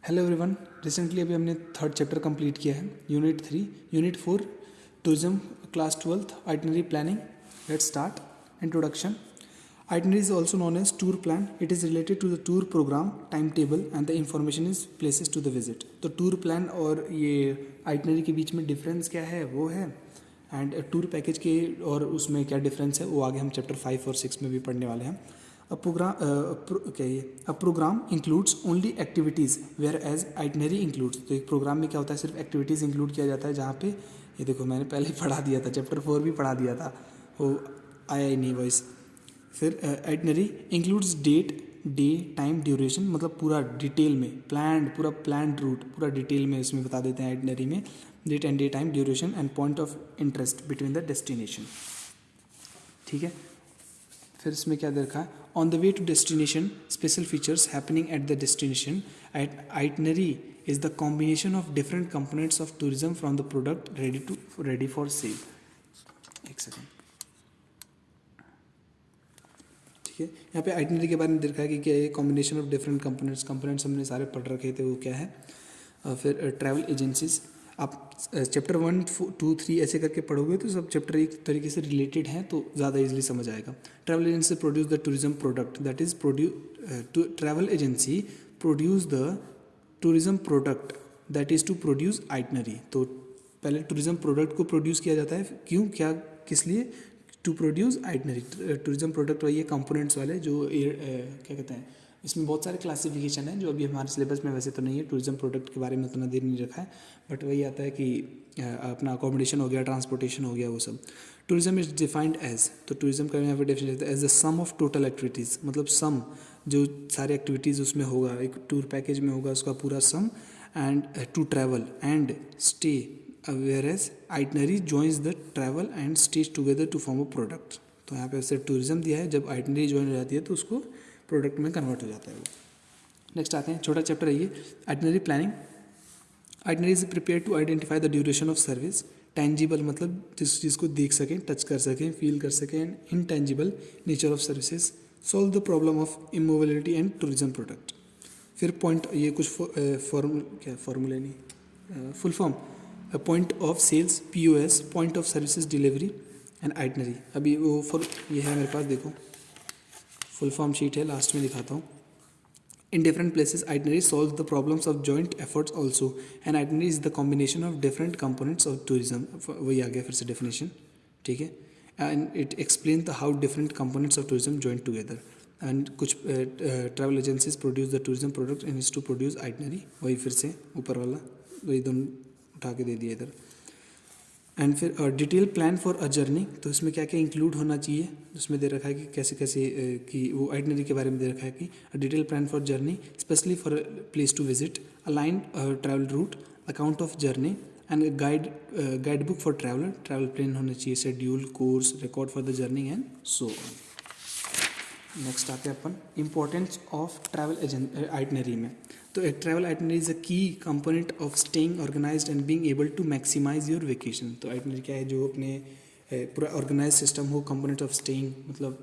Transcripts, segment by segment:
Hello everyone. Recently अभी हमने third chapter complete किया है, unit 3, unit 4, tourism, class 12th, itinerary planning. Let's start. Introduction. Itinerary is also known as tour plan. It is related to the tour program, timetable and the information is places to the visit. तो tour plan और ये itinerary के बीच में difference क्या है वो है, and tour package के और उसमें क्या difference है वो आगे हम chapter 5 और 6 में भी पढ़ने वाले हैं. A program includes only activities whereas itinerary includes. तो एक प्रोग्राम में क्या होता है, सिर्फ एक्टिविटीज़ इंक्लूड किया जाता है, जहाँ पे ये देखो मैंने पहले ही पढ़ा दिया था, चैप्टर 4 भी पढ़ा दिया था, वो आया ही नहीं वॉइस. फिर itinerary includes date, day, time, duration, मतलब पूरा डिटेल में पूरा प्लान्ड रूट पूरा डिटेल में इसमें बता देते हैं आइटनरी में. Date and day, time, duration and point of interest between the destination. ठीक है. फिर इसमें क्या दे रखा है, on the way to destination, special features happening at the destination. Itinerary is the combination of different components of tourism from the product ready for sale. एक second. यहाँ पे आइटनरी के बारे में देखा है कि क्या है, कॉम्बिनेशन ऑफ डिफरेंट कंपोनेंट्स हमने सारे पढ़ रखे थे, वो क्या है. फिर ट्रैवल एजेंसीज. आप चैप्टर 1, 2, 3 ऐसे करके पढ़ोगे तो सब चैप्टर एक तरीके से रिलेटेड हैं, तो ज़्यादा इजीली समझ आएगा. Travel agency produce the tourism product, that is travel agency produce the tourism product, that is to produce itinerary. तो पहले टूरिज्म प्रोडक्ट को प्रोड्यूस किया जाता है, क्यों, क्या, किस लिए, to produce itinerary. Tourism product वही है कंपोनेंट्स वाले जो क्या कहते हैं, इसमें बहुत सारे क्लासिफिकेशन है जो अभी हमारे सिलेबस में वैसे तो नहीं है. टूरिज्म प्रोडक्ट के बारे में उतना देर नहीं रखा है, बट वही आता है कि अपना अकोमोडेशन हो गया, ट्रांसपोर्टेशन हो गया, वो सब. टूरिज्म इज डिफाइंड एज, तो टूरिज्म का यहाँ पे definition as the sum of total activities, मतलब सम जो सारी एक्टिविटीज़ उसमें होगा, एक टूर पैकेज में होगा उसका पूरा sum. And to travel and stay, whereas itinerary joins the travel and stays together to form a product. तो यहाँ पे वैसे टूरिज्म दिया है, जब आइटनरी ज्वाइन हो जाती है तो उसको प्रोडक्ट में कन्वर्ट हो जाता है वो. नेक्स्ट आते हैं, छोटा चैप्टर है ये, itinerary planning. Itinerary is prepare to identify the duration of service. Tangible मतलब जिस चीज़ को देख सकें, टच कर सकें, फील कर सकें. And intangible nature of services. Solve the problem of immobility and tourism product. फिर पॉइंट, ये कुछ फॉर्मूले नहीं, full form. Point of sales, POS, point of services delivery and itinerary. अभी वो ये है मेरे पास, देखो फुल फॉर्म शीट है, लास्ट में दिखाता हूँ. In different places itinerary solve the problems of joint efforts also, and itinerary is the combination of different components of tourism. वही आ गया फिर से डेफिनेशन. ठीक है. And it explain the how different components of tourism join together. And कुछ travel agencies produce the tourism product and is to produce itinerary. वही फिर से ऊपर वाला, वही दोनों उठा के दे दिया इधर. एंड फिर detail plan for a journey. तो इसमें क्या क्या इंक्लूड होना चाहिए, उसमें दे रखा है कि कैसे कैसे कि वो आइटनरी के बारे में दे रखा है कि detail plan for journey, specially for place to visit, align travel route, account of journey and guide book for traveller. Travel plan होना चाहिए, schedule, course, record for the journey and so on. Next आते हैं अपन importance of travel itinerary में. तो एक travel itinerary is a key component of staying organised and being able to maximise your vacation. तो itinerary क्या है, जो अपने पूरा ऑर्गेनाइज सिस्टम हो, कंपोनेंट ऑफ स्टेइंग मतलब,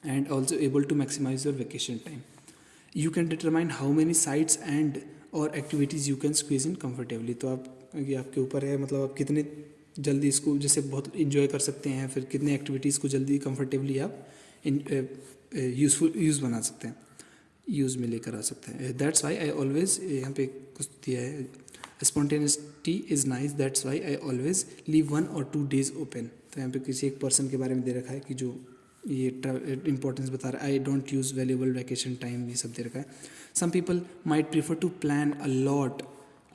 and also able to maximise your vacation time. You can determine how many sites and और activities you can squeeze in comfortably. तो आप, ये आपके ऊपर है, मतलब आप कितने जल्दी इसको जैसे बहुत इंजॉय कर सकते हैं, फिर कितने एक्टिविटीज़ को जल्दी कम्फर्टेबली आप यूज़ बना सकते हैं, यूज़ में लेकर आ सकते हैं. दैट्स वाई आई ऑलवेज, यहाँ पे कुछ दिया है, spontaneity is nice, that's why I always leave 1 or 2 days open. तो यहाँ पे किसी एक पर्सन के बारे में दे रखा है कि जो ये इंपॉर्टेंस बता रहा है. I don't use valuable vacation time, ये सब दे रखा है. Some people might prefer to plan a lot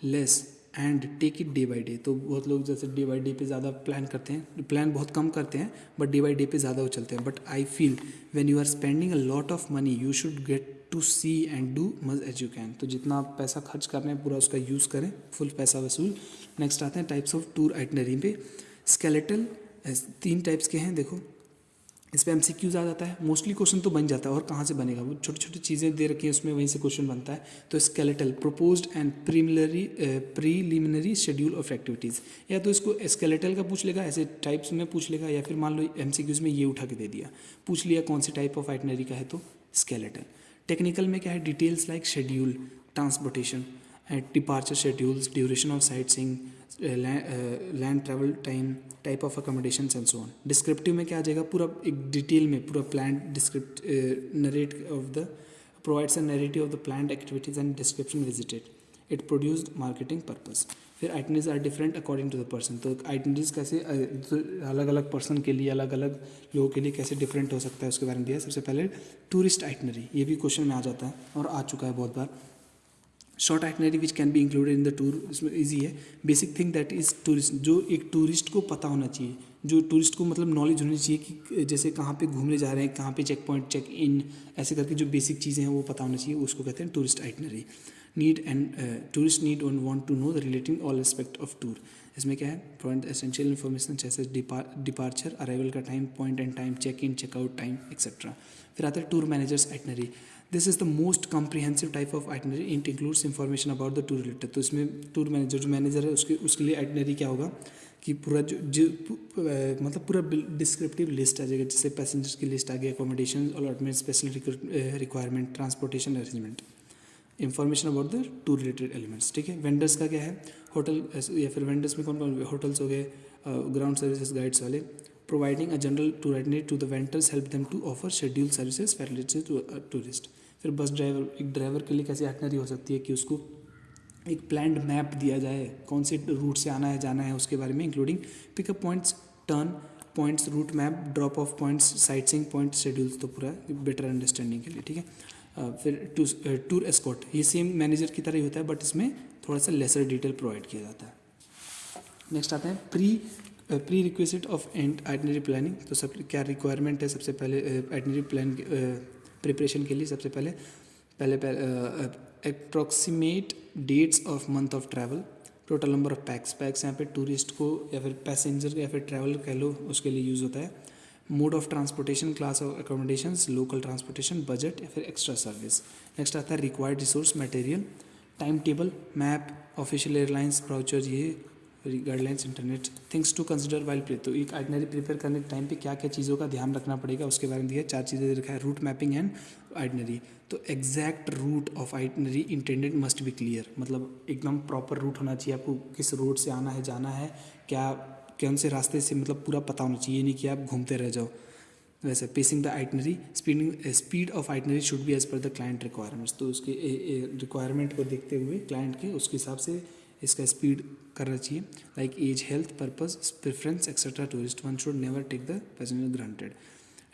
less and take it day by day. तो बहुत लोग जैसे डे बाई डे पे ज़्यादा प्लान करते हैं, प्लान बहुत कम करते हैं, बट डे बाई डे पे ज़्यादा वो चलते हैं. But I feel when you are spending a lot of money you should get to see and do much as you can. तो जितना आप पैसा खर्च कर रहे हैं पूरा उसका यूज़ करें, फुल पैसा वसूल. नेक्स्ट आते हैं टाइप्स ऑफ टूर आइटनरी पे. स्केलेटल 3 टाइप्स के हैं. देखो इस पर MCQs आ जाता है, मोस्टली क्वेश्चन तो बन जाता है, और कहाँ से बनेगा, वो छोटी छोटी चीज़ें दे रखी हैं उसमें, वहीं से क्वेश्चन बनता है. तो skeletal, proposed and preliminary schedule of activities. या तो इसको स्केलेटल का पूछ लेगा, ऐसे टाइप्स में पूछ लेगा, या फिर मान लो MCQs में ये उठा के दे दिया, पूछ लिया कौन से टाइप ऑफ आइटनरी का है, तो स्केलेटल. टेक्निकल में क्या है, details like schedule, transportation, departure schedules, duration of sight seeing, land travel time, type of accommodation and so on. Descriptive में क्या आ जाएगा, पूरा एक डिटेल में पूरा plan describe narrate of the provides a narrative of the planned activities and description visited. It produced marketing purpose. फिर itineraries are different according to the person. तो itineraries कैसे अलग अलग पर्सन के लिए, अलग अलग लोगों के लिए कैसे डिफरेंट हो सकता है उसके बारे में दिया। सबसे पहले टूरिस्ट आइटनरी, ये भी क्वेश्चन में आ जाता है और आ चुका है बहुत बार। Short itinerary which can be included in the tour, इसमें ईजी है। Basic thing that is tourist, जो एक टूरिस्ट को पता होना चाहिए, जो टूरिस्ट को मतलब नॉलेज होनी चाहिए कि जैसे कहाँ पे घूमने जा रहे हैं, कहाँ पे चेक पॉइंट, चेक इन, ऐसे करके जो बेसिक चीज़ें हैं वो पता होना चाहिए, उसको कहते हैं tourist itinerary. Need and tourist need and want to know the relating all aspect of tour. इसमें क्या है, प्रोवाइड एसेंशियल इन्फॉर्मेशन जैसे डिपार्चर, अराइवल का time, point and time, check in, checkout time etcetera. फिर आता है tour managers itinerary. This is the most comprehensive type of itinerary, it includes information about the tour related. तो इसमें tour manager जो manager है उसके लिए आइटनरी क्या होगा कि पूरा जो मतलब पूरा डिस्क्रिप्टिव लिस्ट आ जाएगा, जैसे पैसेंजर्स की लिस्ट आ गई, accommodation, allotment, special requirement, transportation arrangement, information about the tour related elements. ठीक है। वेंडर्स का क्या है, होटल या फिर वेंडर्स में कौन कौन, होटल्स हो गए, ग्राउंड सर्विसेज गाइड्स वाले। Providing a general tour itinerary to the vendors help them to offer schedule services facilities to tourist. फिर बस ड्राइवर, एक ड्राइवर के लिए कैसे आइटनरी हो सकती है कि उसको एक प्लान्ड मैप दिया जाए, कौन से रूट से आना है जाना है उसके बारे में, including pickup points, turn points, route map, drop of points, sight seeing point schedules, तो पूरा बेटर अंडरस्टैंडिंग के लिए। ठीक है। फिर टूर एस्कॉर्ट, ये सेम मैनेजर की तरह ही होता है बट इसमें थोड़ा सा लेसर डिटेल प्रोवाइड किया जाता है। नेक्स्ट आते हैं pre requisite of and itinerary planning. तो सब क्या रिक्वायरमेंट है सबसे पहले आइटनरी प्लान प्रिपरेशन के लिए। सबसे पहले approximate dates of month of travel, total number of pax यहाँ पे टूरिस्ट को या फिर पैसेंजर या फिर ट्रैवल कह लो उसके लिए यूज़ होता है। Mode of transportation, class of accommodations, local transportation, budget या फिर एक्स्ट्रा सर्विस। नेक्स्ट आता है required resource material, time table, map, official airlines brochure, ये guidelines, internet. Things to consider while play, तो एक आइटनरी प्रिपेयर करने के टाइम पे क्या क्या चीज़ों का ध्यान रखना पड़ेगा उसके बारे में दिया है। 4 चीज़ें दे रखा है, रूट मैपिंग एंड आइटनरी। तो exact route of itinerary intended must be clear, मतलब एकदम प्रॉपर रूट होना चाहिए, आपको किस रोड से आना है जाना है, क्या कौन से रास्ते से, मतलब पूरा पता होना चाहिए, नहीं कि आप घूमते रह जाओ। वैसे pacing the itinerary, speed of itinerary should be as per the client requirements, तो उसके रिक्वायरमेंट को देखते हुए क्लाइंट के उसके हिसाब से इसका स्पीड करना चाहिए। Like age, health, purpose, preference etcetera tourist, one should never take the passenger granted.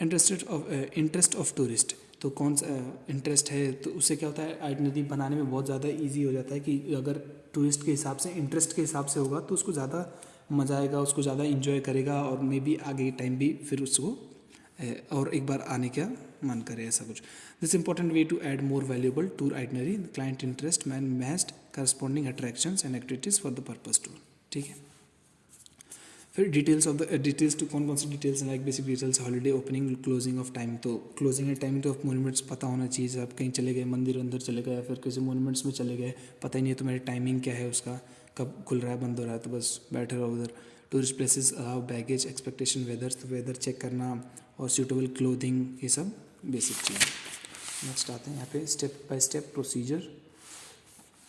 Interest of tourist, तो कौन सा इंटरेस्ट है, तो उससे क्या होता है आइटनरी बनाने में बहुत ज़्यादा ईजी हो जाता है कि अगर टूरिस्ट के हिसाब से, इंटरेस्ट के हिसाब से होगा तो उसको ज़्यादा मज़ा आएगा, उसको ज़्यादा इंजॉय करेगा और मे बी आगे टाइम भी फिर उसको और एक बार आने का मन करे, ऐसा कुछ। This important way to add more valuable tour itinerary, client interest, man massed corresponding attractions and activities for the purpose tour. ठीक है। फिर डिटेल्स ऑफ द डिटेल्स, तो कौन कौन सी डिटेल्स हैं, like basic details, holiday, opening, closing of time, तो closing and timing तो of monuments पता होना चाहिए। जब आप कहीं चले गए, मंदिर अंदर चले गए या फिर किसी मोन्यूमेंट्स में चले गए, पता ही नहीं है तुम्हारी टाइमिंग क्या है उसका, कब खुल रहा है बंद हो रहा है, तो बस बैठे रहो उधर। Tourist places allow baggage, expectation, weather, तो वेदर चेक करना और सूटेबल क्लोथिंग, ये सब बेसिक चीज़। नेक्स्ट आते हैं यहाँ पे स्टेप बाय स्टेप प्रोसीजर।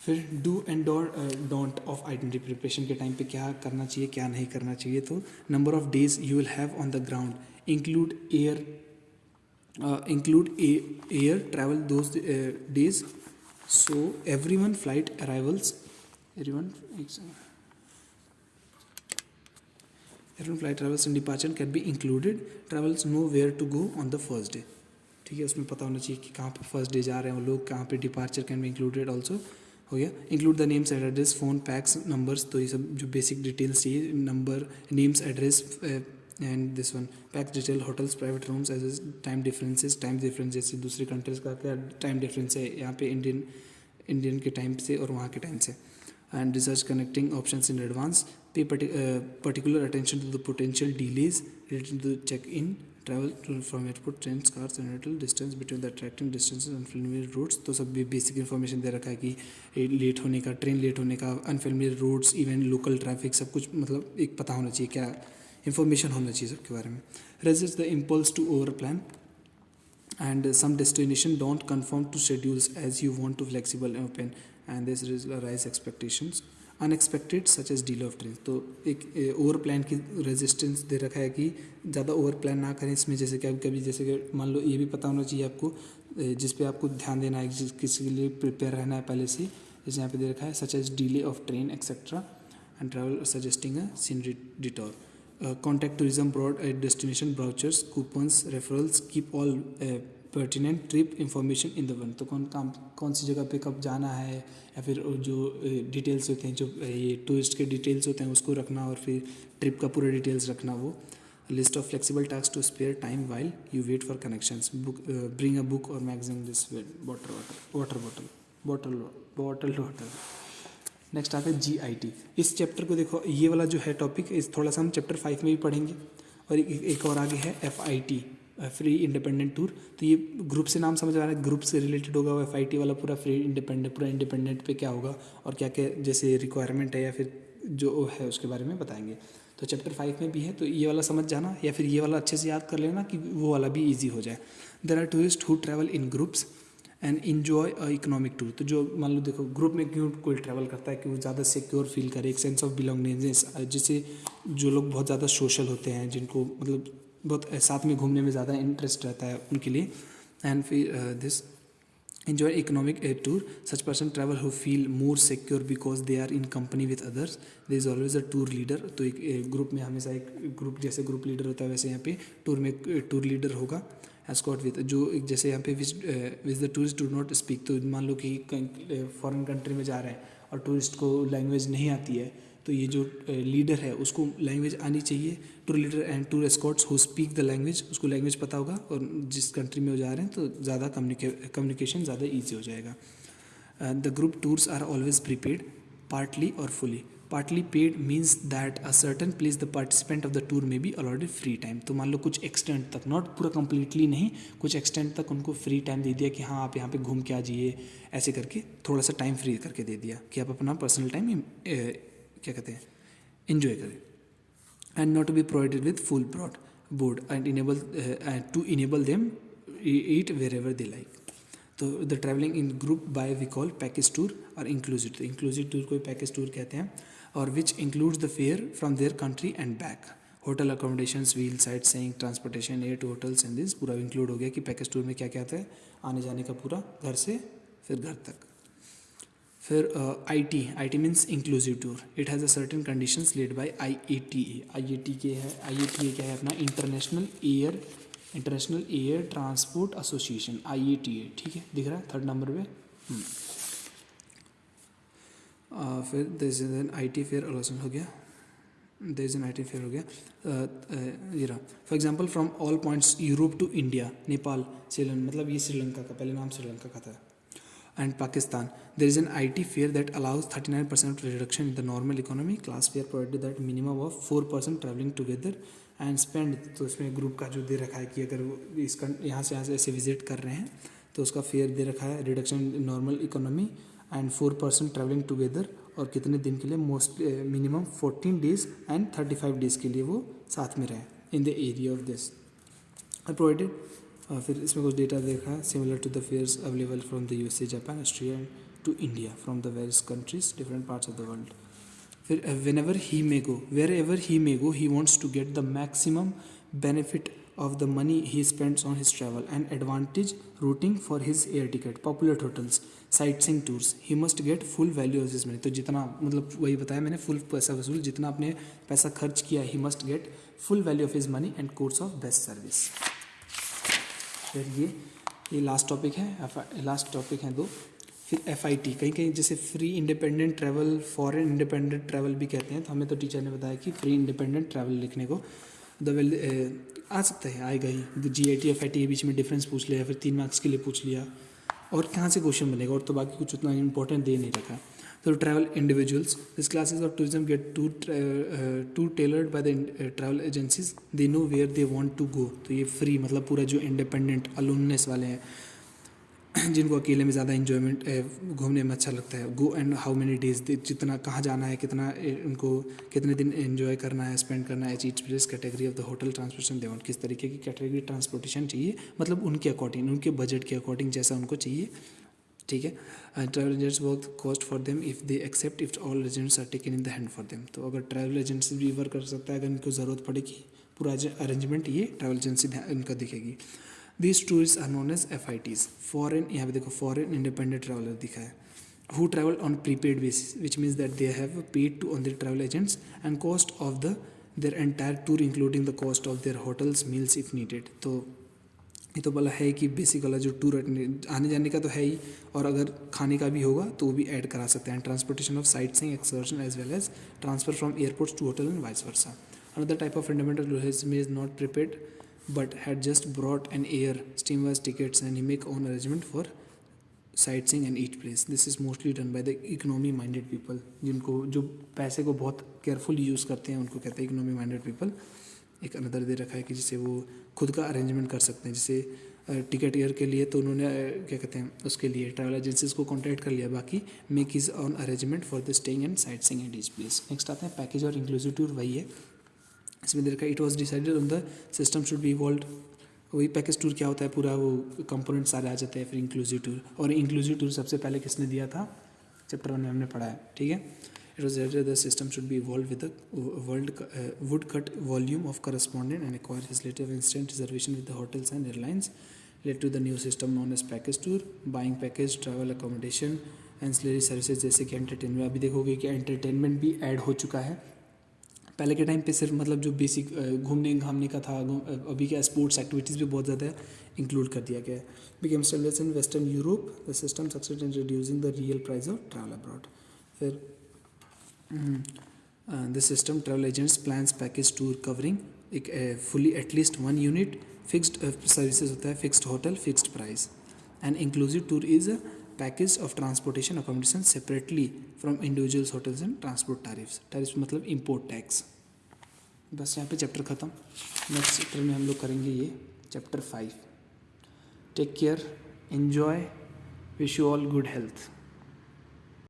फिर do and don't of itinerary preparation के टाइम पे क्या करना चाहिए क्या नहीं करना चाहिए। तो number of days you will have on the ground, include air travel those days, so everyone flight arrivals, everyone flight travels and departure can be included, travels know where to go on the first day. ठीक है, उसमें पता होना चाहिए कि कहाँ पे first day जा रहे हैं वो लोग, कहाँ पे departure can be included also, हो गया। Include the names and address, phone, pax, numbers, तो ये सब जो बेसिक डिटेल्स चाहिए, number, names, address and this one, pax detail, hotels, private rooms, as time difference जैसे दूसरी कंट्रीज़ का क्या टाइम डिफरेंस है यहाँ पे इंडियन के टाइम से और वहाँ के टाइम से, and research connecting options in advance, pay particular attention to the potential delays related to check-in, travel from airport, trains, cars, and rental distance between the attracting distances, unfamiliar routes, तो सब भी basic information दे रखा है कि late होने का, train late होने का, unfamiliar roads, even local traffic, सब कुछ मतलब एक पता होना चाहिए, क्या इन्फॉर्मेशन होना चाहिए सबके बारे में। Resist the impulse to over plan, and some destination don't conform to schedules as you want to flexible and open, and this rise expectations unexpected such as delay of train. तो एक over plan की resistance दे रखा है कि ज़्यादा over plan ना करें इसमें, जैसे कि कभी जैसे कि मान लो ये भी पता होना चाहिए आपको जिस पे आपको ध्यान देना है, किसी के लिए प्रिपेयर रहना है पहले से, जैसे यहाँ पे दे रखा है such as delay of train etcetera and travel suggesting a scenery detour. Contact tourism broad destination brochures coupons referrals keep all pertinent trip information in the one. तो कौन सी जगह पे कब जाना है, या फिर जो डिटेल्स होते हैं, जो ये टूरिस्ट के डिटेल्स होते हैं उसको रखना, और फिर ट्रिप का पूरा डिटेल्स रखना। वो list of flexible task to spare time while you wait for connections, book bring a book और मैगजीन दिस वाटर। नेक्स्ट आता है GIT। इस चैप्टर को देखो, ये वाला जो है टॉपिक इस थोड़ा सा हम चैप्टर 5 में भी पढ़ेंगे, और एक और आगे है FIT फ्री इंडिपेंडेंट टूर। तो ये ग्रुप से नाम समझ आ रहा है, ग्रुप से रिलेटेड होगा। वो FIT वाला पूरा फ्री इंडिपेंडेंट, पूरा इंडिपेंडेंट पे क्या होगा और क्या क्या जैसे रिक्वायरमेंट है या फिर जो है उसके बारे में बताएंगे। तो चैप्टर 5 में भी है, तो ये वाला समझ जाना, या फिर ये वाला अच्छे से याद कर लेना कि वो वाला भी ईजी हो जाए। There are tourist who travel in groups and enjoy a economic tour. तो जो मान लो देखो ग्रुप में क्यों कोई ट्रैवल करता है कि वो ज़्यादा सिक्योर फील करे, एक सेंस ऑफ बिलोंगिंगनेस, जिसे जो लोग बहुत ज़्यादा सोशल होते हैं, जिनको मतलब बहुत साथ में घूमने में ज़्यादा इंटरेस्ट रहता है उनके लिए। एंड फिर this enjoy economic tour, such person travel who feel more secure because they are in company with others, there is always a tour leader। तो एक ग्रुप में हमेशा एक ग्रुप जैसे ग्रुप लीडर होता है वैसे यहाँ पे टूर में टूर लीडर होगा। एस्कॉर्ट विद जो जैसे यहाँ पे which the tourist do not speak. तो मान लो कि फॉरेन कंट्री में जा रहे हैं और टूरिस्ट को लैंग्वेज नहीं आती है, तो ये जो लीडर है उसको लैंग्वेज आनी चाहिए। Tour leader and tour Escorts who speak the language, उसको लैंग्वेज पता होगा, और जिस कंट्री में वो जा रहे हैं तो ज़्यादा कम्युनिकेशन ज़्यादा ईजी हो जाएगा। The group tours are always prepaid partly और fully. Partly paid means that a certain place the participant of the tour may be allotted free time. तो मान लो कुछ एक्सटेंट तक, नॉट पूरा कंप्लीटली नहीं, कुछ एक्सटेंट तक उनको फ्री टाइम दे दिया कि हाँ आप यहाँ पे घूम के आ जाइए, ऐसे करके थोड़ा सा टाइम फ्री करके दे दिया कि आप अपना पर्सनल टाइम क्या कहते हैं इन्जॉय करें। And not to be provided with full board and to enable them eat wherever they like. तो the travelling in group by we call package tour और इंक्लूसिव। तो इंक्लूसिव टूर को package tour कहते हैं, और which includes the fare from their country and back, hotel accommodations, wheel, sightseeing, transportation, air to hotels and this पूरा include हो गया कि पैकेज टूर में क्या क्या आता है, आने जाने का पूरा घर से फिर घर तक। फिर IT means inclusive tour. It has a certain conditions led by IATA। IATA क्या है अपना international air transport association, IATA। ठीक है, दिख रहा है 3rd नंबर पे। फिर this is an IT fare अलॉसन हो गया, दिस एन IT फेयर हो गया। ये रहा for example from all points Europe to India, Nepal, Sri Lanka, मतलब ये श्रीलंका का पहले नाम श्रीलंका का था, and Pakistan. There is an IT fare that allows 39% reduction in the normal economy class fare provided that minimum of 4% traveling together and spend। तो इसमें group का जो दे रखा है कि अगर वो यहाँ से ऐसे विजिट कर रहे हैं तो उसका फेयर दे रखा है reduction in normal economy and 4% travelling together, और कितने दिन के लिए, most minimum 14 days and 35 days के लिए वो साथ में रहे in the area of this provided. फिर इसमें कुछ डेटा देखा है, similar to the fares available from the USA, Japan, Australia to India from the various countries different parts of the world. फिर wherever he may go he wants to get the maximum benefit of the money he spends on his travel and advantage routing for his air ticket, popular hotels, sight seeing tours, he must get full value of his money. तो जितना मतलब वही बताया मैंने, full पैसा वसूल, जितना आपने पैसा खर्च किया, ही must get full value of his money and course of best service. फिर ये लास्ट टॉपिक है, लास्ट टॉपिक हैं 2। फिर FIT, कहीं कहीं जैसे free independent travel, foreign independent travel भी कहते हैं, तो हमें तो टीचर ने बताया कि फ्री इंडिपेंडेंट ट्रैवल लिखने को आ सकता है, आएगा ही। GIT FIT के बीच में डिफरेंस पूछ लिया, फिर 3 मार्क्स के लिए पूछ लिया, और कहाँ से क्वेश्चन बनेगा, और तो बाकी कुछ उतना इंपॉर्टेंट दे नहीं रखा। तो travel individuals, this classes of tourism get to tailored by the travel agencies, they know where they want to go. तो ये फ्री मतलब पूरा जो इंडिपेंडेंट अलूननेस वाले हैं जिनको अकेले में ज़्यादा इन्जॉयमेंट घूमने में अच्छा लगता है, go and how many days, जितना कहाँ जाना है, कितना उनको कितने दिन एंजॉय करना है, स्पेंड करना है, each place category of the hotel transportation देवन, किस तरीके की कैटेगरी ट्रांसपोर्टेशन चाहिए, मतलब उनके अकॉर्डिंग, उनके बजट के अकॉर्डिंग जैसा उनको चाहिए, ठीक है। Travel agents work cost for them if they except if all agents are taken in the hand for them. तो अगर ट्रैवल एजेंसी भी वर्क कर सकता है, अगर इनको ज़रूरत पड़ेगी, पूरा अरेंजमेंट ये ट्रैवल एजेंसी इनका दिखेगी। These tourists are known as FITs, foreign, यहाँ पे देखो फॉरेन इंडिपेंडेंट ट्रैवलर दिखा है, who travel on prepaid basis, which means that they have paid to on their travel agents and cost of their entire tour including the cost of their hotels meals if needed। तो ये तो बोला है कि basic वाला जो tour आने जाने का तो है ही, और अगर खाने का भी होगा तो वो भी ऐड करा सकते हैं। Transportation of sight seeing excursion as well as transfer from airports to hotel and vice versa. Another type of fundamental is not prepaid but had just brought an air steamers tickets and he make own arrangement for sightseeing and each place. This is mostly done by the economy minded people, जिनको जो पैसे को बहुत careful use करते हैं उनको कहते हैं इकोनॉमी माइंडेड पीपल। एक अनदर दे रखा है कि जिसे वो खुद का अरेंजमेंट कर सकते हैं, जैसे टिकट एयर के लिए तो उन्होंने क्या कहते हैं उसके लिए ट्रैवल एजेंसीज को कॉन्टैक्ट कर लिया, बाकी make is on arrangement for the staying and sight seeing and each place. Next आते हैं पैकेज और इंक्लूसिव टूर, वही है इसमें दे रखा है। It was decided on the system should be evolve. वही पैकेज टूर क्या होता है, पूरा वो कंपोनेंट सारे आ जाते हैं। फिर इंक्लूसिव टूर, और इंक्लूसिव टूर सबसे पहले किसने दिया था, चैप्टर 1 में हमने पढ़ा है, ठीक है। It was decided the system should be evolve with would cut volume of correspondent and acquire facility of instant reservation with the hotels and airlines led to the new system known as package tour, buying package, travel accommodation, ancillary services जैसे कि entertainment. अभी देखोगे कि entertainment भी add हो चुका है। पहले के टाइम पे सिर्फ मतलब जो बेसिक घूमने घामने का था, अभी क्या स्पोर्ट्स एक्टिविटीज़ भी बहुत ज़्यादा इंक्लूड कर दिया गया है। Became established in western Europe, the system succeed in reducing the real price of travel abroad. फिर the system travel agents plans package tour covering एक fully at least 1 unit, fixed services होता है, fixed hotel, fixed price. And inclusive tour is package of transportation accommodation separately from individuals hotels and transport tariffs. Tariffs मतलब import tax. बस यहाँ पे chapter ख़त्म। Next chapter में हम लोग करेंगे ये chapter 5। Take care, enjoy, wish you all good health.